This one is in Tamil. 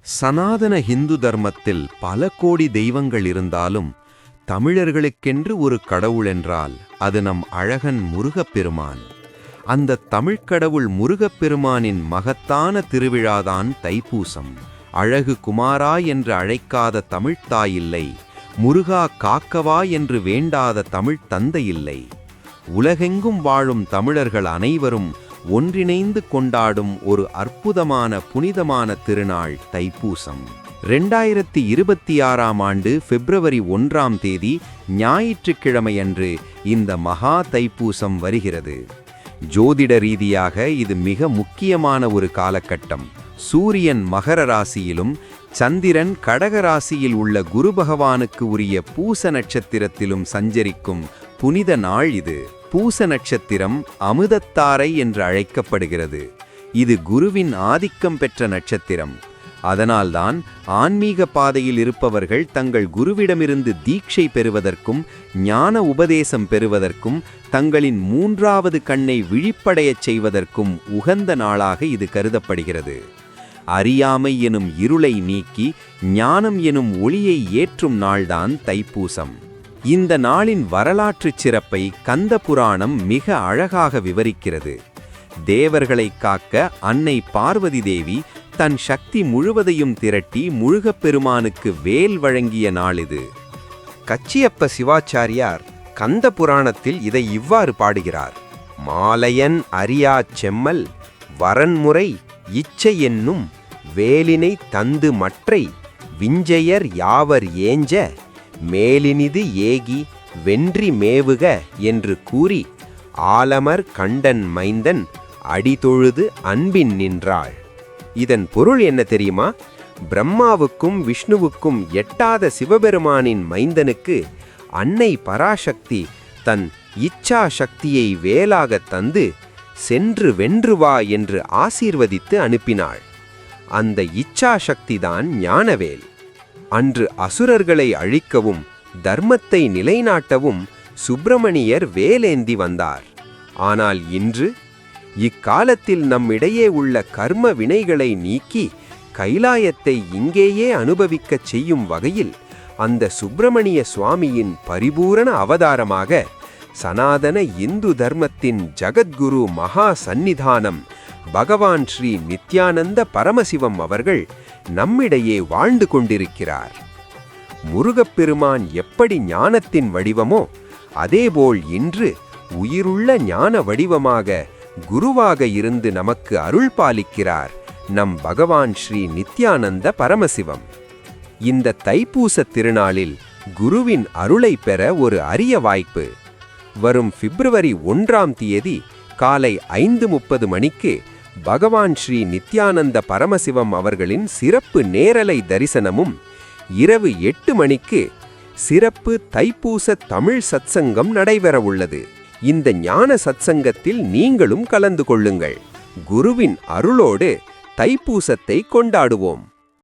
சனாதன ஹிந்து தர்மத்தில் பல கோடி தெய்வங்கள் இருந்தாலும் தமிழர்களுக்கென்று ஒரு கடவுளென்றால் அது நம் அழகன் முருகப்பெருமான். அந்த தமிழ்க்கடவுள் முருகப்பெருமானின் மகத்தான திருவிழாதான் தைப்பூசம். அழகு குமாரா என்று அழைக்காத தமிழ்த்தாயில்லை, முருகா காக்கவா என்று வேண்டாத தமிழ்த் தந்தையில்லை. உலகெங்கும் வாழும் தமிழர்கள் அனைவரும் ஒன்றிணைந்து கொண்டாடும் ஒரு அற்புதமான புனிதமான திருநாள் தைப்பூசம். 2026ஆம் ஆண்டு பிப்ரவரி 1ஆம் தேதி ஞாயிற்றுக்கிழமையன்று இந்த மகா தைப்பூசம் வருகிறது. ஜோதிட ரீதியாக இது மிக முக்கியமான ஒரு காலகட்டம். சூரியன் மகர ராசியிலும் சந்திரன் கடக ராசியில் உள்ள குரு பகவானுக்கு உரிய பூச நட்சத்திரத்திலும் சஞ்சரிக்கும் புனித நாள் இது. பூச நட்சத்திரம் அமுதத்தாரை என்று அழைக்கப்படுகிறது. இது குருவின் ஆதிக்கம் பெற்ற நட்சத்திரம். அதனால்தான் ஆன்மீக பாதையில் இருப்பவர்கள் தங்கள் குருவிடமிருந்து தீட்சை பெறுவதற்கும் ஞான உபதேசம் பெறுவதற்கும் தங்களின் 3வது கண்ணை விழிப்படையச் செய்வதற்கும் உகந்த நாளாக இது கருதப்படுகிறது. அறியாமை எனும் இருளை நீக்கி ஞானம் எனும் ஒளியை ஏற்றும் நாள்தான் தைப்பூசம். இந்த நாளின் வரலாற்றுச் சிறப்பை கந்த புராணம் மிக அழகாக விவரிக்கிறது. தேவர்களை காக்க அன்னை பார்வதி தேவி தன் சக்தி முழுவதையும் திரட்டி முருகப்பெருமானுக்கு வேல் வழங்கிய நாள் இது. கச்சியப்ப சிவாச்சாரியார் கந்த புராணத்தில் இதை இவ்வாறு பாடுகிறார்: மாலையன் அறியா செம்மல் வரன்முறை இச்சை என்னும் வேலினை தந்து மற்றை விஞ்சையர் யாவர் ஏஞ்ச மேலினிது ஏகி வென்றி மேவுக என்று கூறி ஆலமர் கண்டன் மைந்தன் அடிதொழுது அன்பின் நின்றாள். இதன் பொருள் என்ன தெரியுமா? பிரம்மாவுக்கும் விஷ்ணுவுக்கும் எட்டாத சிவபெருமானின் மைந்தனுக்கு அன்னை பராசக்தி தன் இச்சா சக்தியை வேலாக தந்து சென்று வென்று வா என்று ஆசீர்வதித்து அனுப்பினாள். அந்த இச்சா சக்திதான் ஞானவேல். அன்று அசுரர்களை அழிக்கவும் தர்மத்தை நிலைநாட்டவும் சுப்பிரமணியர் வேலேந்தி வந்தார். ஆனால் இன்று இக்காலத்தில் நம்மிடையே உள்ள கர்ம வினைகளை நீக்கி கைலாயத்தை இங்கேயே அனுபவிக்கச் செய்யும் வகையில் அந்த சுப்பிரமணிய சுவாமியின் பரிபூரண அவதாரமாக சனாதன இந்து தர்மத்தின் ஜகத்குரு மகா சந்நிதானம் பகவான் ஸ்ரீ நித்யானந்த பரமசிவம் அவர்கள் நம்மிடையே வாழ்ந்து கொண்டிருக்கிறார். முருகப்பெருமான் எப்படி ஞானத்தின் வடிவமோ அதேபோல் இன்று உயிருள்ள ஞான வடிவமாக குருவாக இருந்து நமக்கு அருள் பாலிக்கிறார் நம் பகவான் ஸ்ரீ நித்யானந்த பரமசிவம். இந்த தைப்பூச திருநாளில் குருவின் அருளை பெற ஒரு அரிய வாய்ப்பு. வரும் பிப்ரவரி 1ஆம் தேதி காலை 5:30 மணிக்கு பகவான் ஸ்ரீ நித்யானந்த பரமசிவம் அவர்களின் சிறப்பு நேரலை தரிசனமும், இரவு 8 மணிக்கு சிறப்பு தைப்பூச தமிழ் சத்சங்கம் நடைபெறவுள்ளது. இந்த ஞான சத்சங்கத்தில் நீங்களும் கலந்து கொள்ளுங்கள். குருவின் அருளோடு தைப்பூசத்தை கொண்டாடுவோம்.